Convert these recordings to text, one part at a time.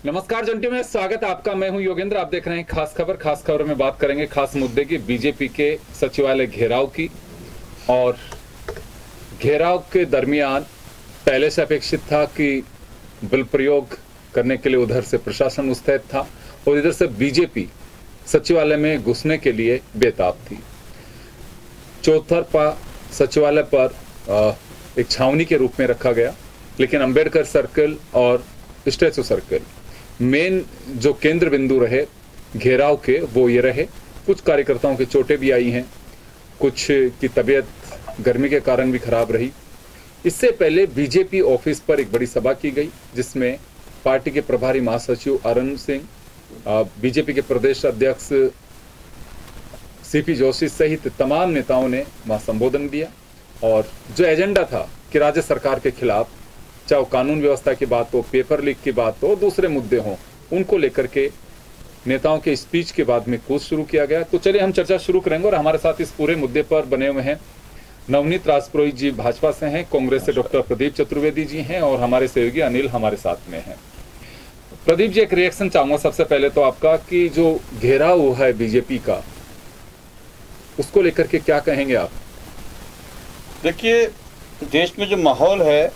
नमस्कार जंटी में स्वागत है आपका। मैं हूं योगेंद्र। आप देख रहे हैं खास खबर। खास खबर में बात करेंगे खास मुद्दे की, बीजेपी के सचिवालय घेराव की। और घेराव के दरमियान पहले से अपेक्षित था कि बल प्रयोग करने के लिए उधर से प्रशासन मुस्तैद था और इधर से बीजेपी सचिवालय में घुसने के लिए बेताब थी। चौतरफा सचिवालय पर एक छावनी के रूप में रखा गया, लेकिन अंबेडकर सर्कल और स्टैचू सर्कल मेन जो केंद्र बिंदु रहे घेराव के वो ये रहे। कुछ कार्यकर्ताओं की चोटें भी आई हैं, कुछ की तबीयत गर्मी के कारण भी खराब रही। इससे पहले बीजेपी ऑफिस पर एक बड़ी सभा की गई, जिसमें पार्टी के प्रभारी महासचिव अरुण सिंह, बीजेपी के प्रदेश अध्यक्ष सीपी जोशी सहित तमाम नेताओं ने वहां संबोधन दिया। और जो एजेंडा था कि राज्य सरकार के खिलाफ, चाहे कानून व्यवस्था की बात हो, पेपर लीक की बात हो, दूसरे मुद्दे हों, उनको लेकर के नेताओं के स्पीच के बाद में कूच शुरू किया गया। तो चलिए हम चर्चा शुरू करेंगे। और हमारे साथ इस पूरे मुद्दे पर बने हुए हैं नवनीत राजपुरोहित जी भाजपा से हैं, कांग्रेस से डॉक्टर प्रदीप चतुर्वेदी जी हैं और हमारे सहयोगी अनिल हमारे साथ में हैं। प्रदीप जी, एक रिएक्शन चाहूंगा सबसे पहले तो आपका कि जो घेराव हुआ है बीजेपी का, उसको लेकर के क्या कहेंगे आप? देखिए, देश में जो माहौल है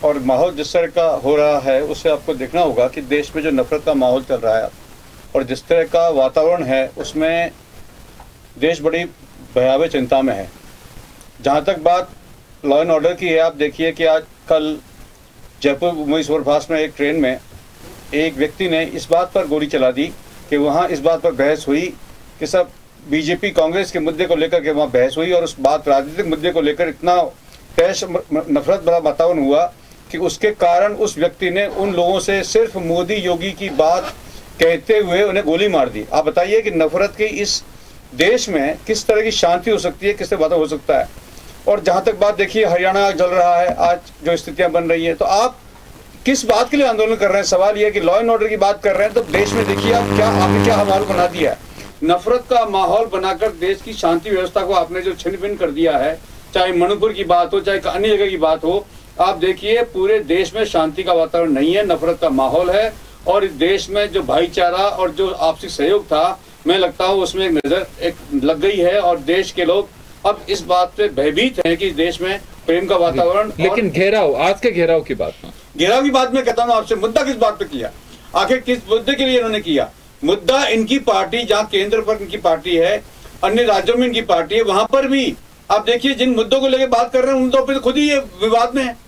और माहौल जिस तरह का हो रहा है उसे आपको देखना होगा कि देश में जो नफरत का माहौल चल रहा है और जिस तरह का वातावरण है उसमें देश बड़ी भयावह चिंता में है। जहाँ तक बात लॉ एंड ऑर्डर की है, आप देखिए कि आज कल जयपुर मुंबई सुपरफास्ट में एक ट्रेन में एक व्यक्ति ने इस बात पर गोली चला दी कि वहाँ इस बात पर बहस हुई कि सब बीजेपी कांग्रेस के मुद्दे को लेकर के वहाँ बहस हुई और उस बात राजनीतिक मुद्दे को लेकर इतना तैश नफरत भरा वातावरण हुआ कि उसके कारण उस व्यक्ति ने उन लोगों से सिर्फ मोदी योगी की बात कहते हुए उन्हें गोली मार दी। आप बताइए कि नफरत के इस देश में किस तरह की शांति हो सकती है, किस तरह बात हो सकता है। और जहाँ तक बात देखिए, हरियाणा जल रहा है, आज जो स्थितियाँ बन रही है, तो आप किस बात के लिए आंदोलन कर रहे हैं? सवाल यह है कि लॉ एंड ऑर्डर की बात कर रहे हैं तो देश में देखिए आप आपने क्या माहौल बना दिया है। नफरत का माहौल बनाकर देश की शांति व्यवस्था को आपने जो छिन्न भिन्न कर दिया है, चाहे मणिपुर की बात हो, चाहे अन्य जगह की बात हो, आप देखिए पूरे देश में शांति का वातावरण नहीं है, नफरत का माहौल है। और इस देश में जो भाईचारा और जो आपसी सहयोग था, मैं लगता हूँ उसमें एक नजर लग गई है और देश के लोग अब इस बात पे भयभीत हैं कि देश में प्रेम का वातावरण। लेकिन घेराव, आज के घेराव की बात मैं कहता हूँ आपसे, मुद्दा किस बात पे किया, आखिर किस मुद्दे के लिए इन्होंने किया? मुद्दा इनकी पार्टी, जहाँ केंद्र पर इनकी पार्टी है, अन्य राज्यों में इनकी पार्टी है, वहां पर भी आप देखिए जिन मुद्दों को लेकर बात कर रहे हैं उन मुद्दों पर खुद ही ये विवाद में है।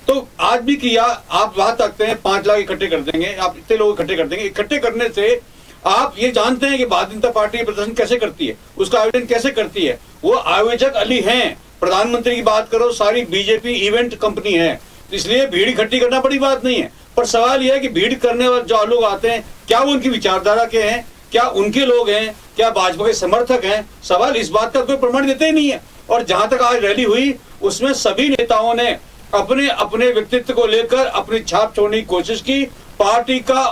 तो आज भी किया, आप बात रखते हैं 5 लाख इकट्ठे कर देंगे, आप इतने लोग इकट्ठे कर देंगे। इकट्ठे करने से आप ये जानते हैं कि भारतीय जनता पार्टी प्रदर्शन कैसे करती है, उसका आयोजन कैसे करती है। वो आयोजक अली हैं। प्रधानमंत्री की बात करो, सारी बीजेपी इवेंट कंपनी है, इसलिए भीड़ इकट्ठी करना बड़ी बात नहीं है। पर सवाल यह है कि भीड़ करने वाले जो लोग आते हैं, क्या वो उनकी विचारधारा के हैं, क्या उनके लोग हैं, क्या भाजपा के समर्थक हैं? सवाल इस बात का कोई प्रमाण देते ही नहीं है। और जहां तक आज रैली हुई उसमें सभी नेताओं ने अपने अपने व्यक्तित्व को लेकर अपनी छाप छोड़ने की कोशिश की। पार्टी का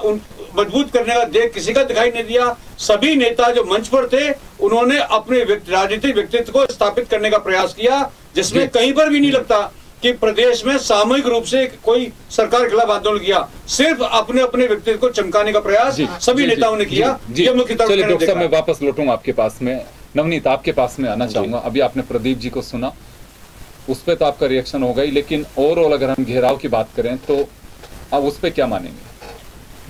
मजबूत करने का देख किसी का दिखाई नहीं दिया। सभी नेता जो मंच पर थे उन्होंने अपने राजनीतिक व्यक्तित्व को स्थापित करने का प्रयास किया, जिसमें कहीं पर भी नहीं लगता कि प्रदेश में सामूहिक रूप से कोई सरकार के खिलाफ आंदोलन किया। सिर्फ अपने अपने व्यक्तित्व को चमकाने का प्रयास सभी नेताओं ने किया। चलिए डॉक्टर साहब, मैं वापस लौटूंगा आपके पास में। नवनीत, आपके पास में आना चाहूंगा। अभी आपने प्रदीप जी को सुना, उस पर तो आपका रिएक्शन हो गई, लेकिन ओवरऑल अगर हम घेराव की बात करें तो अब उस पर क्या मानेंगे?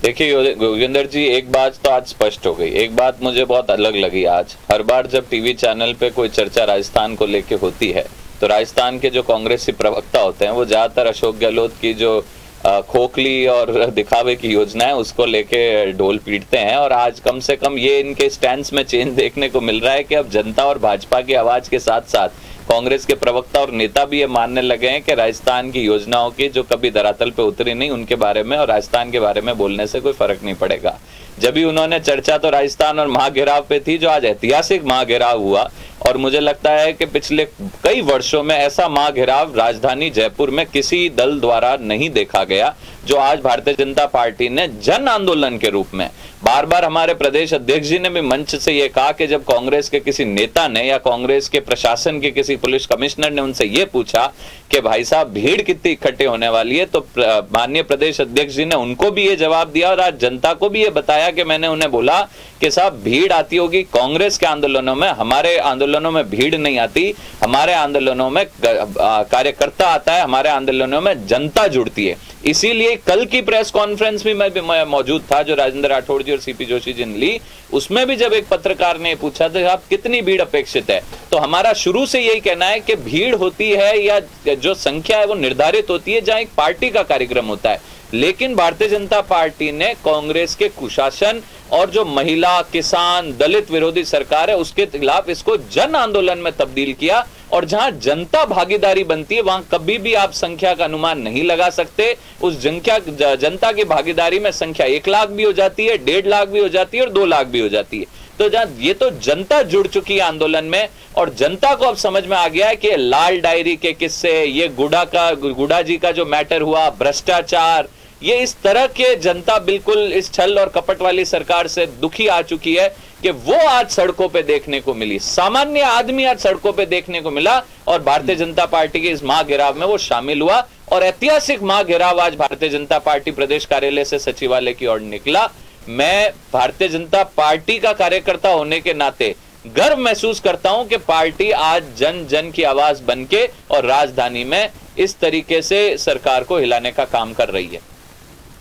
देखिए योगेंद्र जी, एक बात तो आज स्पष्ट हो गई। एक बात मुझे बहुत अलग लगी आज। हर बार जब टीवी चैनल पे कोई चर्चा राजस्थान को लेके होती है तो राजस्थान के जो कांग्रेसी प्रवक्ता होते हैं वो ज्यादातर अशोक गहलोत की जो खोखली और दिखावे की योजना है उसको लेके ढोल पीटते हैं। और आज कम से कम ये इनके स्टैंड्स में चेंज देखने को मिल रहा है कि अब जनता और भाजपा की आवाज के साथ साथ कांग्रेस के प्रवक्ता और नेता भी ये मानने लगे हैं कि राजस्थान की योजनाओं की जो कभी धरातल पे उतरी नहीं उनके बारे में और राजस्थान के बारे में बोलने से कोई फर्क नहीं पड़ेगा। जब भी उन्होंने चर्चा तो राजस्थान और महाघेराव पे थी, जो आज ऐतिहासिक महाघेराव हुआ। और मुझे लगता है कि पिछले कई वर्षों में ऐसा महाघेराव राजधानी जयपुर में किसी दल द्वारा नहीं देखा गया, जो आज भारतीय जनता पार्टी ने जन आंदोलन के रूप में बार बार हमारे प्रदेश अध्यक्ष जी ने भी मंच से ये कहा कि जब कांग्रेस के किसी नेता ने या कांग्रेस के प्रशासन के किसी पुलिस कमिश्नर ने उनसे ये पूछा कि भाई साहब भीड़ कितनी इकट्ठे होने वाली है, तो माननीय प्रदेश अध्यक्ष जी ने उनको भी ये जवाब दिया और आज जनता को भी ये बताया कि मैंने उन्हें बोला कि साहब भीड़ आती होगी कांग्रेस के आंदोलनों में, हमारे आंदोलनों में भीड़ नहीं आती, हमारे आंदोलनों में कार्यकर्ता आता है, हमारे आंदोलनों में जनता जुड़ती है। इसीलिए कल की प्रेस कॉन्फ्रेंस में मैं मौजूद था जो राजेंद्र राठौड़ जी और सीपी जोशी जी ने ली, उसमें भी जब एक पत्रकार ने पूछा था आप कितनी भीड़ अपेक्षित है, तो हमारा शुरू से यही कहना है कि भीड़ होती है या जो संख्या है वो निर्धारित होती है जहां एक पार्टी का कार्यक्रम होता है। लेकिन भारतीय जनता पार्टी ने कांग्रेस के कुशासन और जो महिला, किसान, दलित विरोधी सरकार है उसके खिलाफ इसको जन आंदोलन में तब्दील किया, और जहां जनता भागीदारी बनती है वहां कभी भी आप संख्या का अनुमान नहीं लगा सकते। उस जनता की भागीदारी में संख्या 1 लाख भी हो जाती है, 1.5 लाख भी हो जाती है और 2 लाख भी हो जाती है। तो जहां ये तो जनता जुड़ चुकी है आंदोलन में, और जनता को अब समझ में आ गया है कि लाल डायरी के किस्से, ये गुडा जी का जो मैटर हुआ, भ्रष्टाचार, ये इस तरह के जनता बिल्कुल इस छल और कपट वाली सरकार से दुखी आ चुकी है कि वो आज सड़कों पे देखने को मिली, सामान्य आदमी आज सड़कों पे देखने को मिला, और भारतीय जनता पार्टी के इस महाघेराव में वो शामिल हुआ। और ऐतिहासिक महाघेराव आज भारतीय जनता पार्टी प्रदेश कार्यालय से सचिवालय की ओर निकला। मैं भारतीय जनता पार्टी का कार्यकर्ता होने के नाते गर्व महसूस करता हूं कि पार्टी आज जन जन की आवाज बनके और राजधानी में इस तरीके से सरकार को हिलाने का काम कर रही है।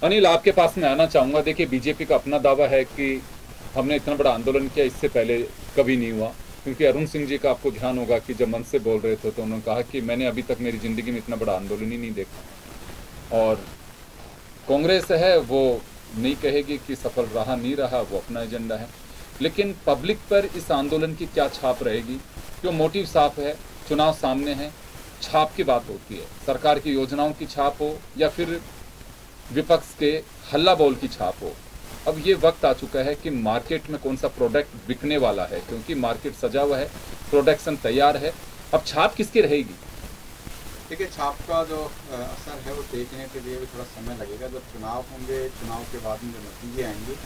अनिल, आपके पास मैं आना चाहूंगा। देखिए, बीजेपी का अपना दावा है कि हमने इतना बड़ा आंदोलन किया, इससे पहले कभी नहीं हुआ। क्योंकि अरुण सिंह जी का आपको ध्यान होगा कि जब मंच से बोल रहे थे तो उन्होंने कहा कि मैंने अभी तक मेरी जिंदगी में इतना बड़ा आंदोलन ही नहीं देखा। और कांग्रेस है वो नहीं कहेगी कि सफल रहा नहीं रहा, वो अपना एजेंडा है। लेकिन पब्लिक पर इस आंदोलन की क्या छाप रहेगी? जो मोटिव साफ है, चुनाव सामने है, छाप की बात होती है। सरकार की योजनाओं की छाप हो या फिर विपक्ष के हल्ला बोल की छाप हो। अब ये वक्त आ चुका है कि मार्केट में कौन सा प्रोडक्ट बिकने वाला है, क्योंकि मार्केट सजा हुआ है, प्रोडक्शन तैयार है। अब छाप किसकी रहेगी? देखिए, छाप का जो असर है वो देखने के लिए भी थोड़ा समय लगेगा। जब चुनाव होंगे, चुनाव के बाद में जो नतीजे आएंगे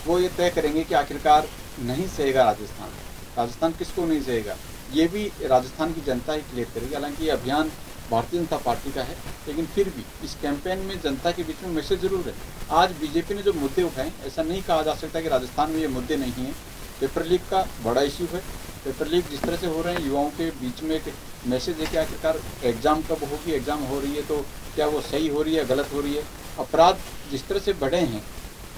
वो ये तय करेंगे कि आखिरकार नहीं सहेगा राजस्थान किसको नहीं सहेगा, ये भी राजस्थान की जनता ही क्लियर करेगी। हालांकि ये अभियान भारतीय जनता पार्टी का है, लेकिन फिर भी इस कैंपेन में जनता के बीच में मैसेज जरूर है। आज बीजेपी ने जो मुद्दे उठाए, ऐसा नहीं कहा जा सकता कि राजस्थान में ये मुद्दे नहीं हैं। पेपर लीक का बड़ा इश्यू है। पेपर लीक जिस तरह से हो रहे हैं, युवाओं के बीच में एक मैसेज है कि आखिरकार एग्जाम कब होगी, एग्जाम हो रही है तो क्या वो सही हो रही है, गलत हो रही है। अपराध जिस तरह से बढ़े हैं,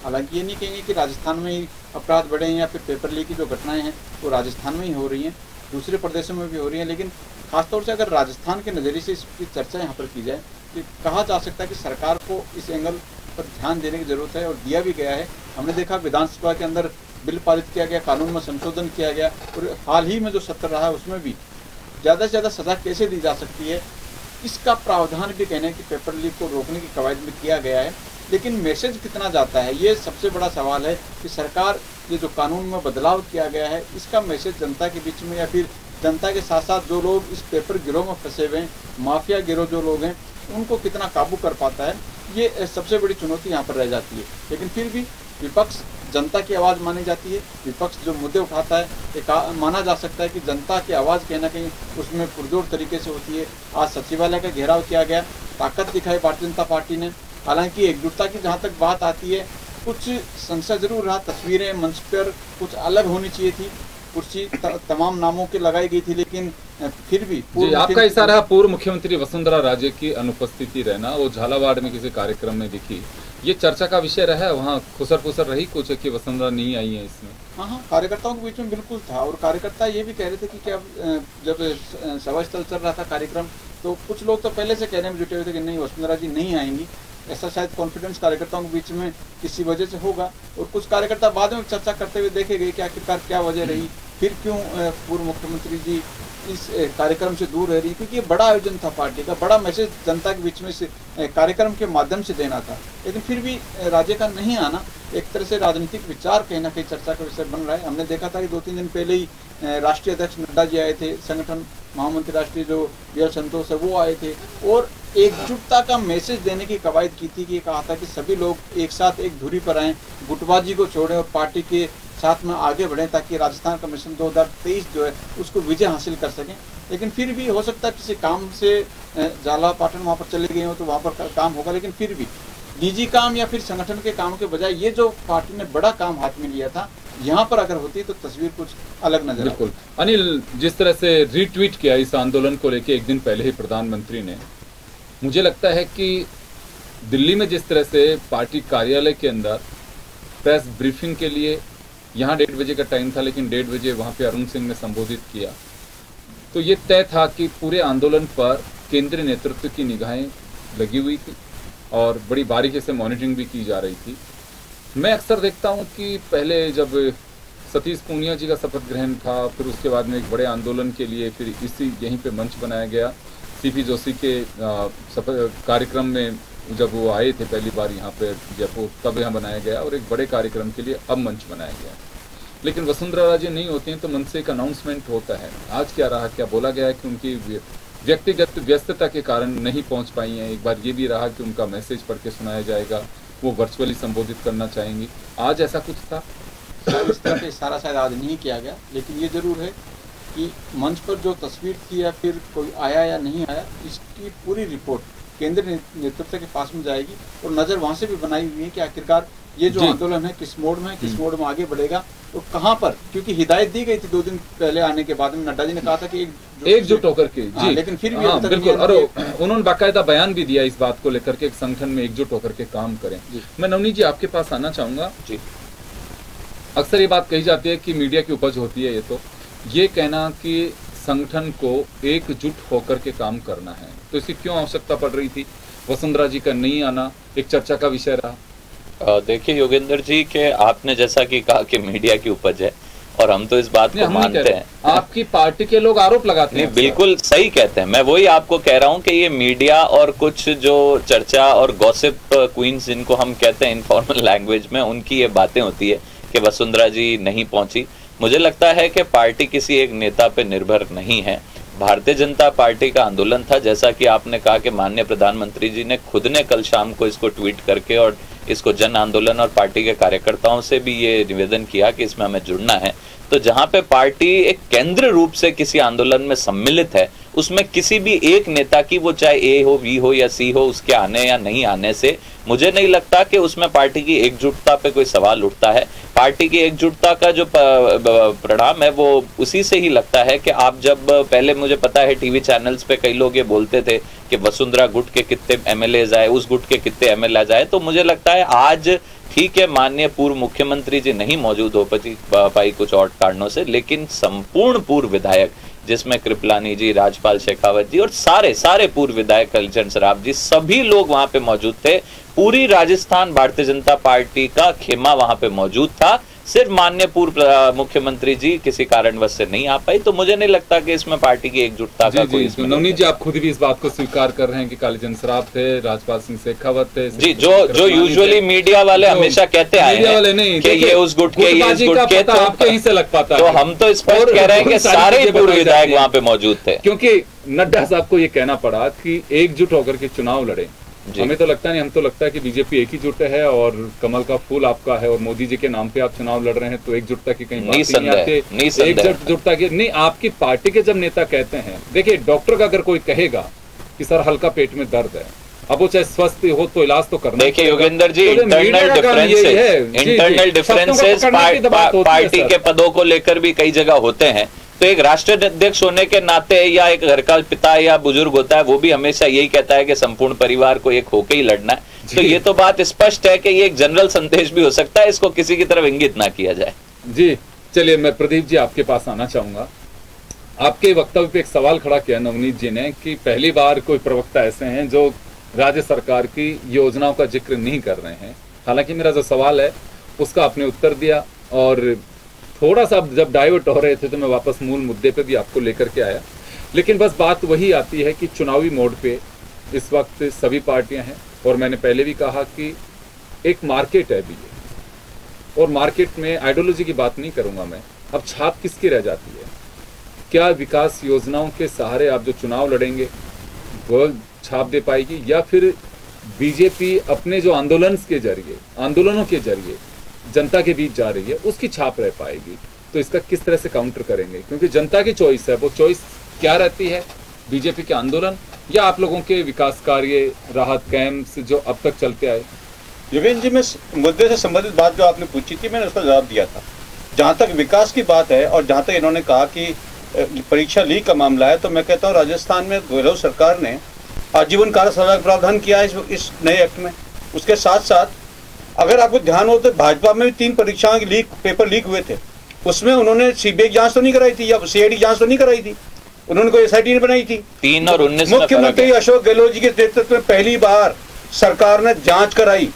हालांकि ये नहीं कहेंगे कि राजस्थान में ही अपराध बढ़े हैं या फिर पेपर लीक की जो घटनाएं हैं वो राजस्थान में ही हो रही हैं, दूसरे प्रदेशों में भी हो रही हैं। लेकिन खासतौर से अगर राजस्थान के नज़रिए से इसकी चर्चा यहाँ पर की जाए तो कहा जा सकता है कि सरकार को इस एंगल पर ध्यान देने की ज़रूरत है, और दिया भी गया है। हमने देखा विधानसभा के अंदर बिल पारित किया गया, कानून में संशोधन किया गया, और हाल ही में जो सत्र रहा है उसमें भी ज़्यादा से ज़्यादा सज़ा कैसे दी जा सकती है इसका प्रावधान भी कहने कि पेपर लीक को रोकने की कवायद में किया गया है। लेकिन मैसेज कितना जाता है, ये सबसे बड़ा सवाल है कि सरकार ये जो कानून में बदलाव किया गया है इसका मैसेज जनता के बीच में या फिर जनता के साथ साथ जो लोग इस पेपर गिरोह में फंसे हुए हैं, माफिया गिरोह जो लोग हैं, उनको कितना काबू कर पाता है, ये सबसे बड़ी चुनौती यहाँ पर रह जाती है। लेकिन फिर भी विपक्ष जनता की आवाज़ मानी जाती है। विपक्ष जो मुद्दे उठाता है एक माना जा सकता है कि जनता की आवाज़ कहीं ना कहीं उसमें पुरजोर तरीके से होती है। आज सचिवालय का घेराव किया गया, ताकत दिखाई भारतीय जनता पार्टी ने। हालांकि एकजुटता की जहाँ तक बात आती है, कुछ संशय जरूर रहा, तस्वीरें मंच पर कुछ अलग होनी चाहिए थी, कुर्सी तमाम नामों की लगाई गई थी, लेकिन फिर भी आपका इशारा पूर्व मुख्यमंत्री वसुंधरा राजे की अनुपस्थिति रहना, वो झालावाड़ में किसी कार्यक्रम में दिखी, ये चर्चा का विषय रहा है। वहाँ खुसर फुसर रही कुछ कि वसुंधरा नहीं आई है इसमें। हाँ, कार्यकर्ताओं के बीच में बिल्कुल था, और कार्यकर्ता ये भी कह रहे थे कि क्या जब सभा स्थल चल रहा था कार्यक्रम, तो कुछ लोग तो पहले से कहने में जुटे हुए थे कि नहीं, वसुंधरा जी नहीं आएंगी। ऐसा शायद कॉन्फिडेंस कार्यकर्ताओं के बीच में किसी वजह से होगा, और कुछ कार्यकर्ता बाद में चर्चा करते हुए देखे गए कि आखिरकार क्या वजह रही, फिर क्यों पूर्व मुख्यमंत्री जी इस कार्यक्रम से दूर रह रही, क्योंकि ये बड़ा आयोजन था पार्टी का, बड़ा मैसेज जनता के बीच में इस कार्यक्रम के माध्यम से देना था। लेकिन फिर भी राज्य का नहीं आना एक तरह से राजनीतिक विचार कहीं ना कहीं चर्चा का विषय बन रहा है। हमने देखा था कि 2-3 दिन पहले ही राष्ट्रीय अध्यक्ष नड्डा जी आए थे, संगठन महामंत्री राष्ट्रीय जो BL संतोष है वो आए थे, और एकजुटता का मैसेज देने की कवायद की थी कि कहा था कि सभी लोग एक साथ एक धुरी पर आएँ, गुटबाजी को छोड़ें और पार्टी के साथ में आगे बढ़ें ताकि राजस्थान कमीशन 2023 जो है उसको विजय हासिल कर सकें। लेकिन फिर भी हो सकता है किसी काम से जाला पाटन वहाँ पर चले गए हो तो वहाँ पर काम होगा, लेकिन फिर भी निजी काम या फिर संगठन के काम के बजाय ये जो पार्टी ने बड़ा काम हाथ में लिया था, यहाँ पर अगर होती तो तस्वीर कुछ अलग नजर। बिल्कुल अनिल, जिस तरह से रीट्वीट किया इस आंदोलन को लेकर एक दिन पहले ही प्रधानमंत्री ने, मुझे लगता है कि दिल्ली में जिस तरह से पार्टी कार्यालय के अंदर प्रेस ब्रीफिंग के लिए यहाँ 1:30 बजे का टाइम था, लेकिन 1:30 बजे वहाँ पे अरुण सिंह ने संबोधित किया, तो ये तय था कि पूरे आंदोलन पर केंद्रीय नेतृत्व की निगाहें लगी हुई थी और बड़ी बारीकी से मॉनिटरिंग भी की जा रही थी। मैं अक्सर देखता हूँ कि पहले जब सतीश पूनिया जी का शपथ ग्रहण था, फिर उसके बाद में एक बड़े आंदोलन के लिए फिर यहीं पे मंच बनाया गया। सीपी जोशी के कार्यक्रम में जब वो आए थे पहली बार यहाँ पे जयपुर, तब यहाँ बनाया गया और एक बड़े कार्यक्रम के लिए अब मंच बनाया गया। लेकिन वसुंधरा राजे नहीं होती हैं तो मन से एक अनाउंसमेंट होता है। आज क्या रहा, क्या बोला गया है कि उनकी व्यक्तिगत व्यस्तता के कारण नहीं पहुंच पाई हैं। एक बार ये भी रहा कि उनका मैसेज पढ़ के सुनाया जाएगा, वो वर्चुअली संबोधित करना चाहेंगी। आज ऐसा कुछ था? इस तरह का इशारा शायद आज नहीं किया गया, लेकिन ये जरूर है कि मंच पर जो तस्वीर थी या फिर कोई आया या नहीं आया, इसकी पूरी रिपोर्ट केंद्रीय नेतृत्व के पास में जाएगी और नज़र वहाँ से भी बनाई हुई है कि आखिरकार ये जो आंदोलन है किस मोड में है, किस मोड में आगे बढ़ेगा और कहाँ पर, क्योंकि हिदायत दी गई थी 2 दिन पहले आने के बाद में, नड्डा जी ने कहा था कि एकजुट होकर के जी, लेकिन फिर भी बिल्कुल, और उन्होंने बाकायदा बयान भी दिया इस बात को लेकर के, एक संगठन में एकजुट होकर के काम करें। मैं नवनीत जी आपके पास आना चाहूंगा जी। अक्सर ये बात कही जाती है कि मीडिया की उपज होती है, ये कहना कि संगठन को एकजुट होकर के काम करना है, तो इसकी क्यों आवश्यकता पड़ रही थी? वसुंधरा जी का नहीं आना एक चर्चा का विषय रहा। देखिए योगेंद्र जी के आपने जैसा कि कहा कि मीडिया की उपज है और हम तो इस बात को मानते हैं। आपकी पार्टी के लोग आरोप लगाते हैं। बिल्कुल सही कहते हैं। मैं वही आपको कह रहा हूं कि ये मीडिया और कुछ जो चर्चा और गॉसिप क्वींस जिनको हम कहते हैं इनफॉर्मल लैंग्वेज में, उनकी ये बातें होती है कि वसुंधरा जी नहीं पहुंची। मुझे लगता है कि पार्टी किसी एक नेता पे निर्भर नहीं है। भारतीय जनता पार्टी का आंदोलन था, जैसा कि आपने कहा कि माननीय प्रधानमंत्री जी ने खुद ने कल शाम को इसको ट्वीट करके और इसको जन आंदोलन और पार्टी के कार्यकर्ताओं से भी ये निवेदन किया कि इसमें हमें जुड़ना है। तो जहां पे पार्टी एक केंद्र रूप से किसी आंदोलन में सम्मिलित है, उसमें किसी भी एक नेता की, वो चाहे ए हो, बी हो या सी हो, उसके आने या नहीं आने से मुझे नहीं लगता कि उसमें पार्टी की एकजुटता पे कोई सवाल उठता है। पार्टी की एकजुटता का जो परिणाम है वो उसी से ही लगता है कि आप जब पहले, मुझे पता है टीवी चैनल्स पे कई लोग ये बोलते थे कि वसुंधरा गुट के कितने एमएलए आए, उस गुट के कितने एमएलए आए, तो मुझे लगता है आज ठीक है माननीय पूर्व मुख्यमंत्री जी नहीं मौजूद हो पाई कुछ और कारणों से, लेकिन संपूर्ण पूर्व विधायक जिसमें कृपलानी जी, राजपाल शेखावत जी और सारे पूर्व विधायक कलचंद सराफ जी, सभी लोग वहां पे मौजूद थे। पूरी राजस्थान भारतीय जनता पार्टी का खेमा वहां पे मौजूद था। सिर्फ माननीय पूर्व मुख्यमंत्री जी किसी कारणवश से नहीं आ पाई, तो मुझे नहीं लगता कि इसमें पार्टी की एकजुटता का कोई। नवनीत जी, आप खुद भी इस बात को स्वीकार कर रहे हैं कि कालीचंद सराफ थे, राजपाल सिंह शेखावत थे जी, जो यूजुअली मीडिया वाले हमेशा कहते आए हैं कि ये उस गुट के, ये इस गुट के, तो आपके ही से लग पाता है। तो हम तो स्पष्ट कह रहे हैं कि सारे पूर्व विधायक वहां पे मौजूद थे, क्योंकि नड्डा साहब को ये कहना पड़ा कि एकजुट होकर के चुनाव लड़े। हमें तो लगता नहीं, हम तो लगता है कि बीजेपी एक ही जुट है और कमल का फूल आपका है और मोदी जी के नाम पे आप चुनाव लड़ रहे हैं, तो एकजुटता की कहीं बात नहीं आती। एकजुटता की नहीं, आपकी पार्टी के जब नेता कहते हैं, देखिए डॉक्टर का अगर कोई कहेगा कि सर हल्का पेट में दर्द है, अब वो चाहे स्वस्थ हो तो इलाज तो करना। देखिए Yogendra ji, internal differences party के पदों को लेकर भी कई जगह होते हैं, तो एक राष्ट्रीय अध्यक्ष होने के नाते या एक घर का पिता या बुजुर्ग होता है, वो भी हमेशा यही कहता है कि संपूर्ण परिवार को एक होके ही लड़ना है। तो ये तो बात स्पष्ट है कि ये एक जनरल संदेश भी हो सकता है, इसको किसी की तरफ इंगित ना किया जाए। जी चलिए, मैं प्रदीप जी आपके पास आना चाहूंगा। आपके वक्तव्य पे एक सवाल खड़ा किया नवनीत जी ने कि पहली बार कोई प्रवक्ता ऐसे हैं जो राज्य सरकार की योजनाओं का जिक्र नहीं कर रहे हैं। हालांकि मेरा जो सवाल है उसका आपने उत्तर दिया और थोड़ा सा जब डाइवर्ट हो रहे थे तो मैं वापस मूल मुद्दे पे भी आपको लेकर के आया। लेकिन बस बात वही आती है कि चुनावी मोड पे इस वक्त सभी पार्टियां हैं और मैंने पहले भी कहा कि एक मार्केट है भी ये, और मार्केट में आइडियोलॉजी की बात नहीं करूंगा मैं। अब छाप किसकी रह जाती है? क्या विकास योजनाओं के सहारे आप जो चुनाव लड़ेंगे वो छाप दे पाएगी, या फिर बीजेपी अपने जो आंदोलनों के जरिए जनता के बीच जा रही है उसकी छाप रह पाएगी? तो इसका किस तरह से काउंटर करेंगे? क्योंकि जनता की चॉइस है, वो चॉइस क्या रहती है? बीजेपी के आंदोलन या आप लोगों के विकास कार्य, राहत कैंप्स जो अब तक चलते आए? योगेंद्र जी, मैं मुद्दे से संबंधित बात जो आपने पूछी थी मैंने उसका जवाब दिया था। जहाँ तक विकास की बात है और जहाँ तक इन्होंने कहा कि परीक्षा लीक का मामला है, तो मैं कहता हूँ राजस्थान में गहलोत सरकार ने आजीवन कारा सजा का प्रावधान किया है इस नए एक्ट में। उसके साथ साथ अगर आपको ध्यान हो तो भाजपा में भी 3 परीक्षाओं के पेपर लीक हुए थे, उसमें उन्होंने सीबीआई जांच तो नहीं कराई थी या सीआईडी जांच तो नहीं कराई थी, उन्होंने कोई एसआईटी नहीं बनाई थी। 3 और 19 मुख्यमंत्री अशोक गहलोत जी के नेतृत्व में पहली बार सरकार ने जांच कराई,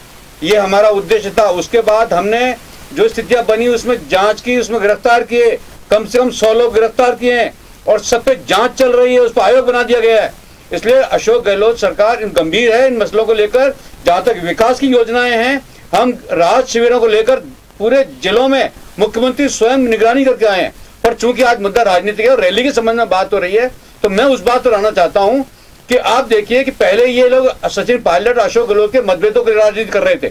ये हमारा उद्देश्य था। उसके बाद हमने जो स्थितियां बनी उसमें जांच की, उसमें गिरफ्तार किए, कम से कम 100 लोग गिरफ्तार किए हैं और सब पे जांच चल रही है, उस पर आयोग बना दिया गया है। इसलिए अशोक गहलोत सरकार गंभीर है इन मसलों को लेकर। जहां तक विकास की योजनाएं हैं, हम राहत शिविरों को लेकर पूरे जिलों में मुख्यमंत्री स्वयं निगरानी करके आए हैं। पर चूंकि आज मुद्दा राजनीतिक है और रैली के संबंध में बात हो रही है, तो मैं उस बात पर आना चाहता हूं कि आप देखिए कि पहले ये लोग सचिन पायलट और अशोक गहलोत के मतभेदों की राजनीति कर रहे थे,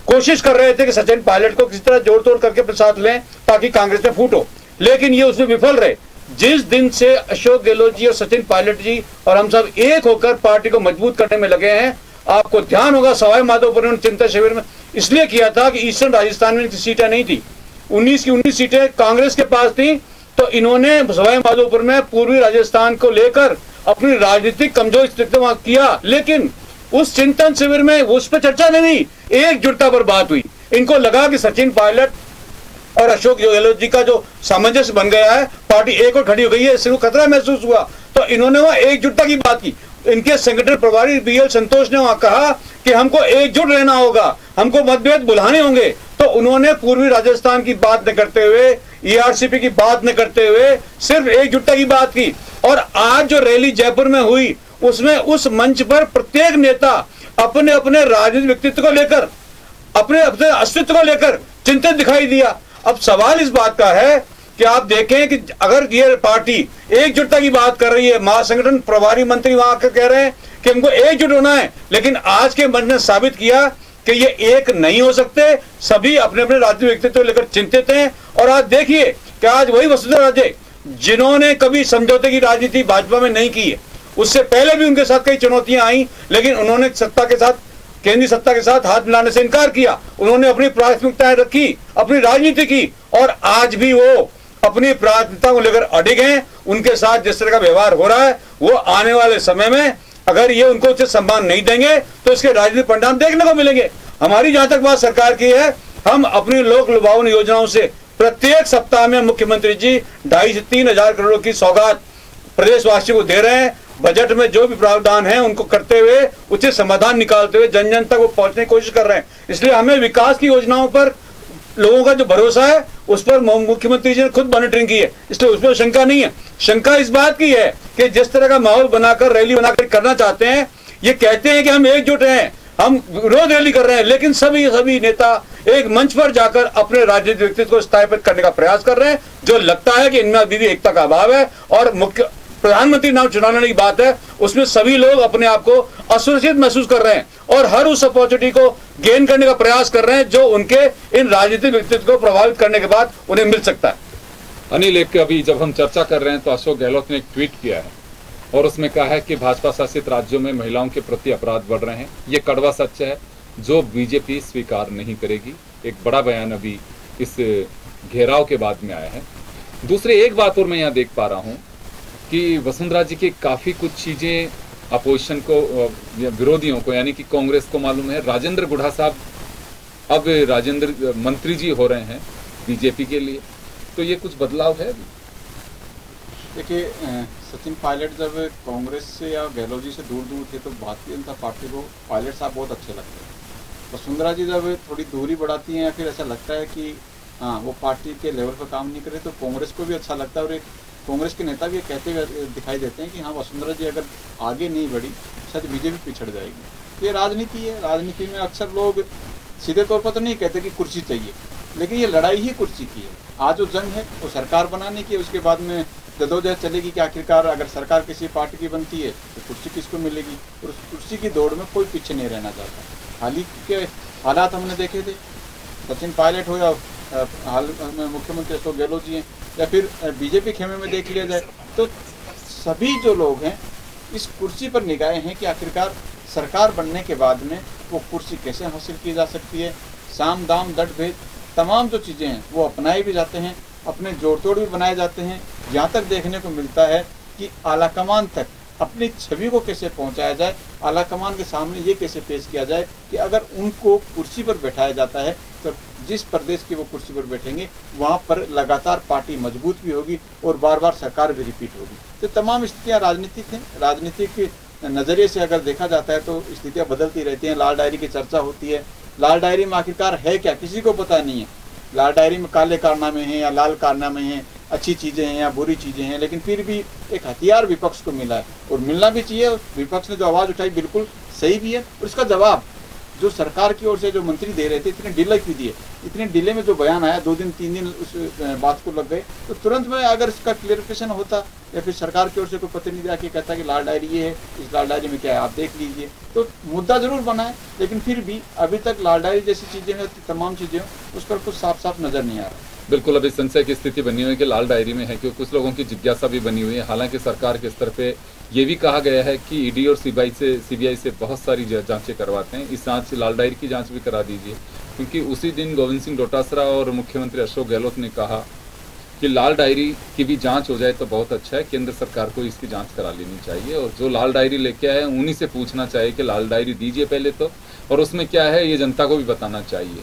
कोशिश कर रहे थे कि सचिन पायलट को किसी तरह जोड़ तोड़ करके अपने साथ लें ताकि कांग्रेस में फूट हो, लेकिन ये उसमें विफल रहे। जिस दिन से अशोक गहलोत जी और सचिन पायलट जी और हम सब एक होकर पार्टी को मजबूत करने में लगे हैं, आपको ध्यान होगा सवाई माधोपुर में चिंता शिविर में इसलिए किया था कि ईस्टर्न राजस्थान में सीटें नहीं थी, 19 की 19 सीटें कांग्रेस के पास थी, तो इन्होंने सवाई माधोपुर में पूर्वी राजस्थान को लेकर अपनी राजनीतिक कमजोर स्थिति वहां किया। लेकिन उस चिंतन शिविर में उस पर चर्चा नहीं हुई, एकजुटता पर बात हुई। इनको लगा कि सचिन पायलट और अशोक गहलोत जी का जो सामंजस्य बन गया है, पार्टी एक और खड़ी हो गई है, इससे खतरा महसूस हुआ, तो इन्होंने वहां एकजुटता की बात की। इनके संगठन प्रभारी बीएल संतोष ने वहां कहा कि हमको एकजुट रहना होगा, हमको मतभेद बुलाने होंगे, तो उन्होंने पूर्वी राजस्थान की बात न करते हुए, ईआरसीपी की बात न करते हुए सिर्फ एकजुटता की बात की। और आज जो रैली जयपुर में हुई उसमें उस मंच पर प्रत्येक नेता अपने अपने राजनीतिक व्यक्तित्व को लेकर, अपने अपने अस्तित्व को लेकर चिंतित दिखाई दिया। अब सवाल इस बात का है कि आप देखें कि अगर ये पार्टी एकजुटता की बात कर रही है, महासंगठन प्रभारी मंत्री वहां आकर कह रहे हैं कि हमको एकजुट होना है, लेकिन आज के मंच ने साबित किया कि ये एक नहीं हो सकते, सभी अपने अपने राजनीतिक व्यक्तित्व को लेकर चिंतित हैं। और आज देखिए कि आज वही वसुंधरा राजे जिन्होंने कभी समझौते की राजनीति भाजपा में नहीं की है, उससे पहले भी उनके साथ कई चुनौतियां आई, लेकिन उन्होंने सत्ता के साथ, केंद्रीय सत्ता के साथ हाथ मिलाने से इनकार किया, उन्होंने अपनी प्राथमिकताएं रखी, अपनी राजनीति की, और आज भी वो अपनी प्राथमिकता को लेकर अडिग हैं। उनके साथ जिस तरह का व्यवहार हो रहा है, वो आने वाले समय में अगर ये उनको उचित सम्मान नहीं देंगे तो इसके राजनीतिक परिणाम देखने को मिलेंगे। हमारी जहां तक बात सरकार की है, हम अपनी लोक लुभावन योजनाओं से प्रत्येक सप्ताह में मुख्यमंत्री जी 2,500 से 3,000 करोड़ की सौगात प्रदेशवासियों को दे रहे हैं। बजट में जो भी प्रावधान है उनको करते हुए, उचित समाधान निकालते हुए जन जन तक वो पहुंचने की कोशिश कर रहे हैं। इसलिए हमें विकास की योजनाओं पर लोगों का जो भरोसा है उस पर मुख्यमंत्री जी ने खुद मॉनिटरिंग की है, इसलिए उस पर शंका नहीं है। शंका इस बात की है कि जिस तरह का माहौल बनाकर रैली बनाकर करना चाहते हैं, ये कहते हैं कि हम एकजुट हैं, हम रोज रैली कर रहे हैं, लेकिन सभी नेता एक मंच पर जाकर अपने राजनीतिक व्यक्तित्व को स्थापित करने का प्रयास कर रहे हैं, जो लगता है कि इनमें अभी भी एकता का अभाव है। और मुख्य प्रधानमंत्री नाम चुनाने की बात है, उसमें सभी लोग अपने आप को असुरक्षित महसूस कर रहे हैं और हर उस अपॉर्चुनिटी को गेन करने का प्रयास कर रहे हैं जो उनके इन राजनीतिक व्यक्तित्व को प्रभावित करने के बाद उन्हें मिल सकता है। अनिल, एक अभी जब हम चर्चा कर रहे हैं तो अशोक गहलोत ने एक ट्वीट किया है और उसमें कहा है कि भाजपा शासित राज्यों में महिलाओं के प्रति अपराध बढ़ रहे हैं। ये कड़वा सच है जो बीजेपी स्वीकार नहीं करेगी। एक बड़ा बयान अभी इस घेराव के बाद में आया है। दूसरी एक बात और मैं यहाँ देख पा रहा हूँ कि वसुंधरा जी की काफी कुछ चीजें अपोजिशन को, विरोधियों को, यानी कि कांग्रेस को मालूम है। राजेंद्र गुढ़ा साहब अब राजेंद्र मंत्री जी हो रहे हैं बीजेपी के लिए, तो ये कुछ बदलाव है? देखिए, सचिन पायलट जब कांग्रेस से या गहलोत जी से दूर थे तो भारतीय जनता पार्टी को पायलट साहब बहुत अच्छे लगते हैं। वसुंधरा जी जब थोड़ी दूरी बढ़ाती हैं या फिर ऐसा लगता है कि हाँ वो पार्टी के लेवल पर काम नहीं करे, तो कांग्रेस को भी अच्छा लगता है। और एक कांग्रेस के नेता भी कहते हुए दिखाई देते हैं कि हाँ वसुंधरा जी अगर आगे नहीं बढ़ी शायद बीजेपी पिछड़ जाएगी। ये राजनीति है, राजनीति में अक्सर लोग सीधे तौर पर तो नहीं कहते कि कुर्सी चाहिए, लेकिन ये लड़ाई ही कुर्सी की है। आज जो जंग है वो सरकार बनाने की है, उसके बाद में जदोजहद चलेगी कि आखिरकार अगर सरकार किसी पार्टी की बनती है तो कुर्सी किसको मिलेगी, और उस कुर्सी की दौड़ में कोई पीछे नहीं रहना चाहता। हाल ही के हालात हमने देखे थे, सचिन पायलट हो या हाल में मुख्यमंत्री अशोक गहलोत जी हैं, या फिर बीजेपी खेमे में देख लिया जाए तो सभी जो लोग हैं इस कुर्सी पर निगाहें हैं कि आखिरकार सरकार बनने के बाद में वो कुर्सी कैसे हासिल की जा सकती है। साम दाम दंड भेद तमाम जो चीज़ें हैं वो अपनाए भी जाते हैं, अपने जोड़ तोड़ भी बनाए जाते हैं। यहाँ तक देखने को मिलता है कि आलाकमान तक अपनी छवि को कैसे पहुँचाया जाए, आलाकमान के सामने ये कैसे पेश किया जाए कि अगर उनको कुर्सी पर बैठाया जाता है तो जिस प्रदेश की वो कुर्सी पर बैठेंगे वहाँ पर लगातार पार्टी मजबूत भी होगी और बार बार सरकार भी रिपीट होगी। तो तमाम स्थितियाँ राजनीतिक हैं, राजनीतिक नज़रिए से अगर देखा जाता है तो स्थितियाँ बदलती रहती हैं। लाल डायरी की चर्चा होती है, लाल डायरी में आखिरकार है क्या किसी को पता नहीं है। लाल डायरी में काले कारनामे हैं या लाल कारनामे हैं, अच्छी चीज़ें हैं या बुरी चीज़ें हैं, लेकिन फिर भी एक हथियार विपक्ष को मिला है और मिलना भी चाहिए। विपक्ष ने जो आवाज़ उठाई बिल्कुल सही भी है, और इसका जवाब जो सरकार की ओर से जो मंत्री दे रहे थे इतने डिले क्यों दिए, इतने डिले में जो बयान आया 2 दिन 3 दिन उस बात को लग गए, तो तुरंत में अगर इसका क्लियरिफिकेशन होता या फिर सरकार की ओर से कोई प्रतिनिधि आके कहता कि लाल डायरी ये है, इस लाल डायरी में क्या है आप देख लीजिए, तो मुद्दा जरूर बना है। लेकिन फिर भी अभी तक लाल डायरी जैसी चीज़ें हैं, तमाम चीज़ें उस पर कुछ साफ साफ नज़र नहीं आ रहा। बिल्कुल अभी संशय की स्थिति बनी हुई है कि लाल डायरी में है, क्योंकि कुछ लोगों की जिज्ञासा भी बनी हुई है। हालांकि सरकार के स्तर पे ये भी कहा गया है कि ईडी और सीबीआई से बहुत सारी जांचें करवाते हैं, इस जांच लाल डायरी की जांच भी करा दीजिए, क्योंकि उसी दिन गोविंद सिंह डोटासरा और मुख्यमंत्री अशोक गहलोत ने कहा कि लाल डायरी की भी जांच हो जाए तो बहुत अच्छा है, केंद्र सरकार को इसकी जांच करा लेनी चाहिए और जो लाल डायरी लेके आए उन्हीं से पूछना चाहिए कि लाल डायरी दीजिए पहले तो, और उसमें क्या है ये जनता को भी बताना चाहिए।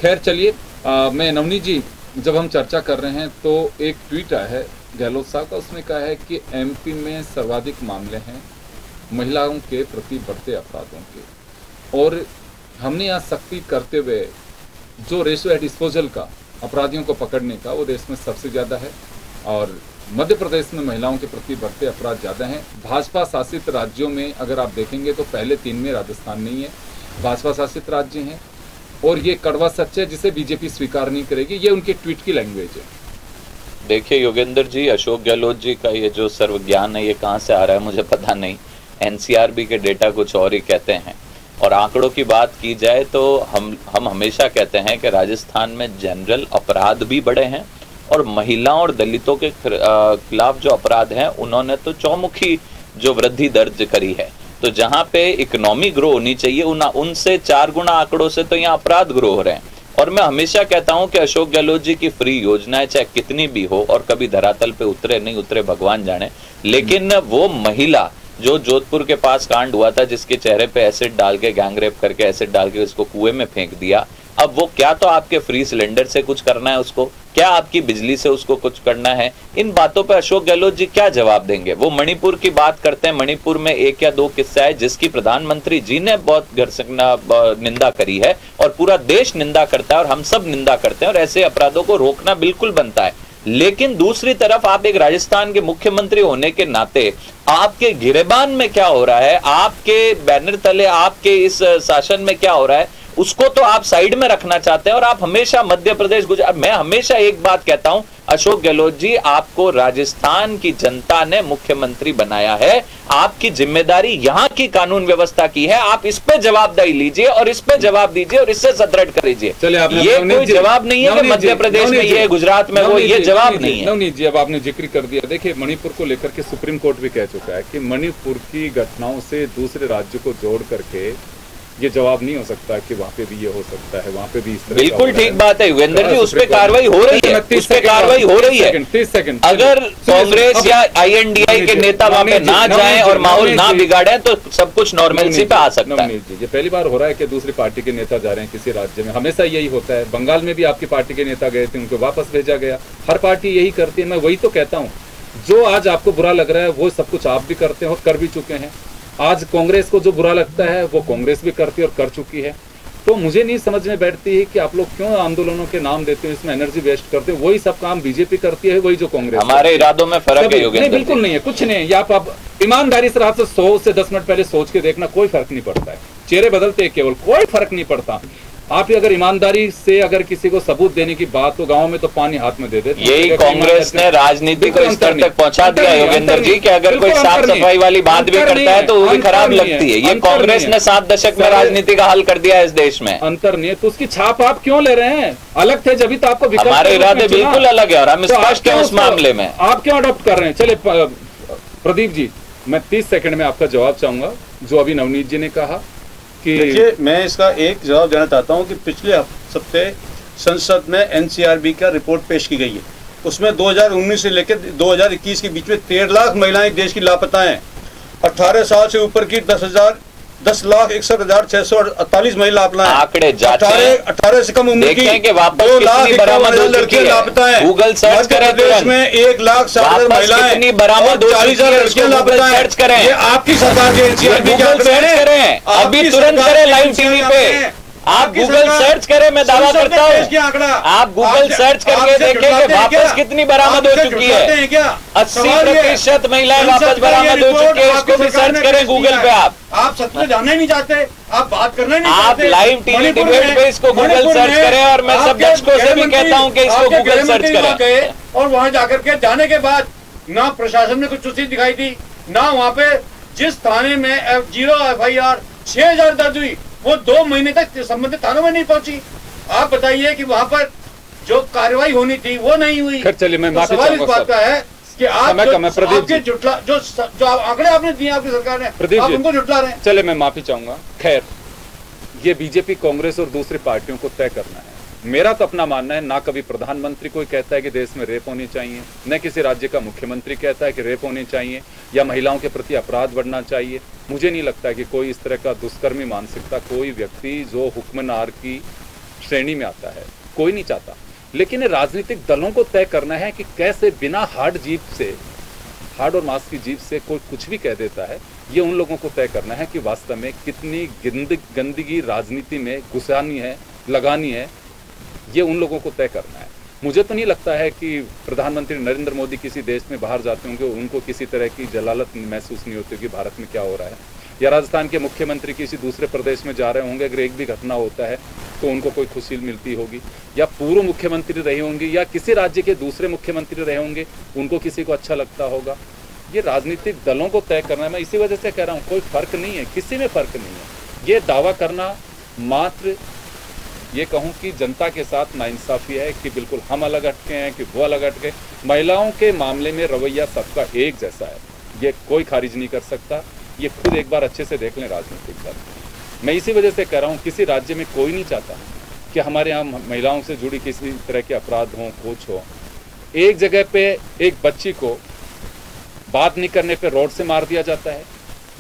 खैर चलिए, मैं नवनीत जी, जब हम चर्चा कर रहे हैं तो एक ट्वीट आया है गहलोत साहब का, उसमें कहा है कि एमपी में सर्वाधिक मामले हैं महिलाओं के प्रति बढ़ते अपराधों के, और हमने यहाँ सख्ती करते हुए जो रेशो है डिस्पोजल का अपराधियों को पकड़ने का वो देश में सबसे ज़्यादा है, और मध्य प्रदेश में महिलाओं के प्रति बढ़ते अपराध ज़्यादा हैं। भाजपा शासित राज्यों में अगर आप देखेंगे तो पहले 3 में राजस्थान नहीं है, भाजपा शासित राज्य हैं, और ये कड़वा सच है जिसे बीजेपी स्वीकार नहीं करेगी। ये उनके ट्वीट की लैंग्वेज है। देखिए योगेंद्र जी, अशोक गहलोत जी का ये जो सर्वज्ञान है ये कहाँ से आ रहा है मुझे पता नहीं। एनसीआरबी के डेटा कुछ और ही कहते हैं, और आंकड़ों की बात की जाए तो हम हमेशा कहते हैं कि राजस्थान में जनरल अपराध भी बढ़े हैं और महिलाओं और दलितों के खिलाफ जो अपराध हैं उन्होंने तो चौमुखी जो वृद्धि दर्ज करी है। तो जहाँ पे इकोनॉमी ग्रो होनी चाहिए उनसे 4 गुना आंकड़ों से तो यहाँ अपराध ग्रो हो रहे हैं। और मैं हमेशा कहता हूं कि अशोक गहलोत जी की फ्री योजनाएं चाहे कितनी भी हो और कभी धरातल पे उतरे नहीं उतरे भगवान जाने, लेकिन वो महिला जो जोधपुर के पास कांड हुआ था जिसके चेहरे पे एसिड डाल के गैंगरेप करके एसिड डाल के उसको कुएं में फेंक दिया, अब वो क्या तो आपके फ्री सिलेंडर से कुछ करना है उसको, क्या आपकी बिजली से उसको कुछ करना है? इन बातों पे अशोक गहलोत जी क्या जवाब देंगे? वो मणिपुर की बात करते हैं, मणिपुर में 1 या 2 किस्सा है जिसकी प्रधानमंत्री जी ने बहुत निंदा करी है और पूरा देश निंदा करता है और हम सब निंदा करते हैं और ऐसे अपराधों को रोकना बिल्कुल बनता है। लेकिन दूसरी तरफ आप एक राजस्थान के मुख्यमंत्री होने के नाते आपके गिरेबान में क्या हो रहा है, आपके बैनर तले आपके इस शासन में क्या हो रहा है, उसको तो आप साइड में रखना चाहते हैं और आप हमेशा मध्य प्रदेश गुजरात। मैं हमेशा एक बात कहता हूं अशोक गहलोत जी, आपको राजस्थान की जनता ने मुख्यमंत्री बनाया है, आपकी जिम्मेदारी यहां की कानून व्यवस्था की है, आप इस पे जवाबदेही लीजिए और इस पे जवाब दीजिए और इससे सुदृढ़ कर लीजिए। ये कोई जवाब नहीं है कि मध्य प्रदेश में ये गुजरात में वो, ये जवाब नहीं है। नवनीत जी, अब आपने जिक्र कर दिया, देखिए मणिपुर को लेकर के सुप्रीम कोर्ट भी कह चुका है कि मणिपुर की घटनाओं से दूसरे राज्य को जोड़ करके ये जवाब नहीं हो सकता कि वहाँ पे भी ये हो सकता है, वहाँ पे भी इस तरह। बिल्कुल ठीक बात है योगेंद्र जी, उस पे कार्रवाई हो रही है, उस पे कार्रवाई हो रही है। 30 सेकंड। अगर कांग्रेस या आईएनडीआई के नेता वहाँ पे ना जाएं और माहौल ना बिगाड़े तो सब कुछ नॉर्मलसी पे आ सकता है। ये पहली बार हो रहा है कि दूसरी पार्टी के नेता जा रहे हैं किसी राज्य में, हमेशा यही होता है। बंगाल में भी आपकी पार्टी के नेता गए थे, उनको वापस भेजा गया, हर पार्टी यही करती है। मैं वही तो कहता हूँ, जो आज आपको बुरा लग रहा है वो सब कुछ आप भी करते हैं और कर भी चुके हैं। आज कांग्रेस को जो बुरा लगता है वो कांग्रेस भी करती है और कर चुकी है। तो मुझे नहीं समझ में बैठती है कि आप लोग क्यों आंदोलनों के नाम देते हो, इसमें एनर्जी वेस्ट करते हो। वही सब काम बीजेपी करती है, वही जो कांग्रेस। हमारे इरादों में फर्क है योगेंद्र? नहीं, बिल्कुल नहीं है, कुछ नहीं है। आप ईमानदारी से रात से 100 से 10 मिनट पहले सोच के देखना, कोई फर्क नहीं पड़ता है। चेहरे बदलते हैं केवल, कोई फर्क नहीं पड़ता। आप अगर ईमानदारी से अगर किसी को सबूत देने की बात, तो गांव में तो पानी हाथ में दे देते। यही कांग्रेस ने राजनीति को इस स्तर तक पहुंचा दिया योगेंद्र जी कि अगर कोई साफ सफाई वाली बात भी करता है तो वो भी खराब लगती है। ये कांग्रेस ने 7 दशक में राजनीति का हल कर दिया है इस देश में। अंतर नहीं है तो उसकी छाप आप क्यों ले रहे हैं? अलग थे जब तो आपको, हमारे इरादे बिल्कुल अलग है और हम स्पष्ट हैं उस मामले में। आप क्यों अडॉप्ट कर रहे हैं? चलिए प्रदीप जी, मैं 30 सेकंड में आपका जवाब चाहूंगा जो अभी नवनीत जी ने कहा कि देखिए, मैं इसका एक जवाब देना चाहता हूं कि पिछले हफ्ते संसद में एनसीआरबी का रिपोर्ट पेश की गई है। उसमें 2019 से लेकर 2021 के बीच में 13 लाख महिलाएं देश की लापता हैं। 18 साल से ऊपर की 10,61,648 महिला लापता हैं। आंकड़े जाते हैं। 18 से कम उम्र की 2,51,000 लड़कियां लापता हैं। गूगल सर्च करें, देश में 1,60,000 महिलाएं, कितनी बरामद हो चुकी है लड़कियां लापता हैं। सर्च करें, ये आपकी सरकार के एनसीआरबी के गूगल सर्च करें, अभी तुरंत करें लाइव टीवी पे। आप गूगल सर्च करें, मैं दावा करता हूँ आप गूगल सर्च करके देखें कि वापस कितनी बरामद हो चुकी है। 80% महिलाएं वापस बरामद हो चुकी है। इसको भी सर्च करें गूगल पे। आप सच में जानना ही नहीं चाहते, आप बात करना ही नहीं आप चाहते। लाइव टीवी डिबेट पे इसको गूगल सर्च करें और मैं सब दर्शकों से भी कहता हूँ कि इसको गूगल सर्च करें। और वहां जाकर के जाने के बाद ना प्रशासन में कुछ चुस्ती दिखाई दी, ना वहां पे जिस थाने में 0 FIR 6,000 दर्ज हुई, वो 2 महीने तक संबंधित थानों में नहीं पहुंची। आप बताइए कि वहां पर जो कार्रवाई होनी थी वो नहीं हुई। चलिए, मैं माफी सवाल इस बात का है कि आप आपके जो आंकड़े आपने दिए आपकी सरकार ने, आप उनको जुटला रहे हैं। चले, मैं माफी चाहूंगा। खैर, ये बीजेपी, कांग्रेस और दूसरी पार्टियों को तय करना है। मेरा तो अपना मानना है, ना कभी प्रधानमंत्री कोई कहता है कि देश में रेप होनी चाहिए, न किसी राज्य का मुख्यमंत्री कहता है कि रेप होनी चाहिए या महिलाओं के प्रति अपराध बढ़ना चाहिए। मुझे नहीं लगता कि कोई इस तरह का दुष्कर्मी मानसिकता कोई व्यक्ति जो हुक्मनार की श्रेणी में आता है, कोई नहीं चाहता। लेकिन राजनीतिक दलों को तय करना है कि कैसे बिना हार्ड और मांस की जीभ से कोई कुछ भी कह देता है। ये उन लोगों को तय करना है कि वास्तव में कितनी गंदगी राजनीति में घुसानी है, लगानी है। ये उन लोगों को तय करना है। मुझे तो नहीं लगता है कि प्रधानमंत्री नरेंद्र मोदी किसी देश में बाहर जाते होंगे, उनको किसी तरह की जलालत महसूस नहीं होती होगी भारत में क्या हो रहा है, या राजस्थान के मुख्यमंत्री किसी दूसरे प्रदेश में जा रहे होंगे, अगर एक भी घटना होता है तो उनको कोई खुशी मिलती होगी, या पूर्व मुख्यमंत्री रहे होंगे या किसी राज्य के दूसरे मुख्यमंत्री रहे होंगे, उनको किसी को अच्छा लगता होगा। ये राजनीतिक दलों को तय करना है। मैं इसी वजह से कह रहा हूँ, कोई फर्क नहीं है, किसी में फर्क नहीं है। ये दावा करना मात्र ये कहूं कि जनता के साथ नाइंसाफी है कि बिल्कुल हम अलग हटके हैं कि वो अलग हटके। महिलाओं के मामले में रवैया सबका एक जैसा है, ये कोई खारिज नहीं कर सकता। ये खुद एक बार अच्छे से देख लें राजनीतिक दल। मैं इसी वजह से कह रहा हूं, किसी राज्य में कोई नहीं चाहता कि हमारे यहाँ महिलाओं से जुड़ी किसी तरह के अपराध हों, कुछ हो। एक जगह पे एक बच्ची को बात नहीं करने पे रोड से मार दिया जाता है,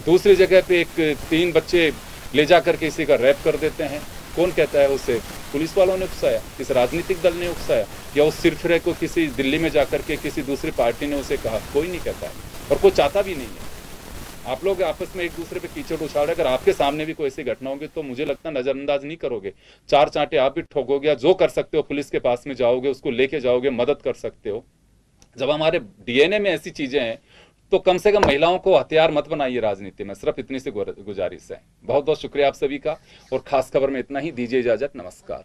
दूसरी जगह पे एक 3 बच्चे ले जाकर के किसी का रैप कर देते हैं। कौन कहता है उसे? पुलिस वालों ने उकसाया, इस राजनीतिक दल ने उकसाया, या उस सिरफिरे को किसी दिल्ली में जाकर के किसी दूसरी पार्टी ने उसे कहा? कोई नहीं कहता है और कोई चाहता भी नहीं है। आप लोग आपस में एक दूसरे पे कीचड़ उछाल रहे। अगर आपके सामने भी कोई ऐसी घटना होगी तो मुझे लगता है नजरअंदाज नहीं करोगे, 4 चांटे आप भी ठोकोगे, जो कर सकते हो पुलिस के पास में जाओगे, उसको लेके जाओगे, मदद कर सकते हो। जब हमारे डीएनए में ऐसी चीजें हैं तो कम से कम महिलाओं को हथियार मत बनाइए राजनीति में। सिर्फ इतनी सी गुजारिश है। बहुत बहुत शुक्रिया आप सभी का, और खास खबर में इतना ही। दीजिए इजाजत, नमस्कार।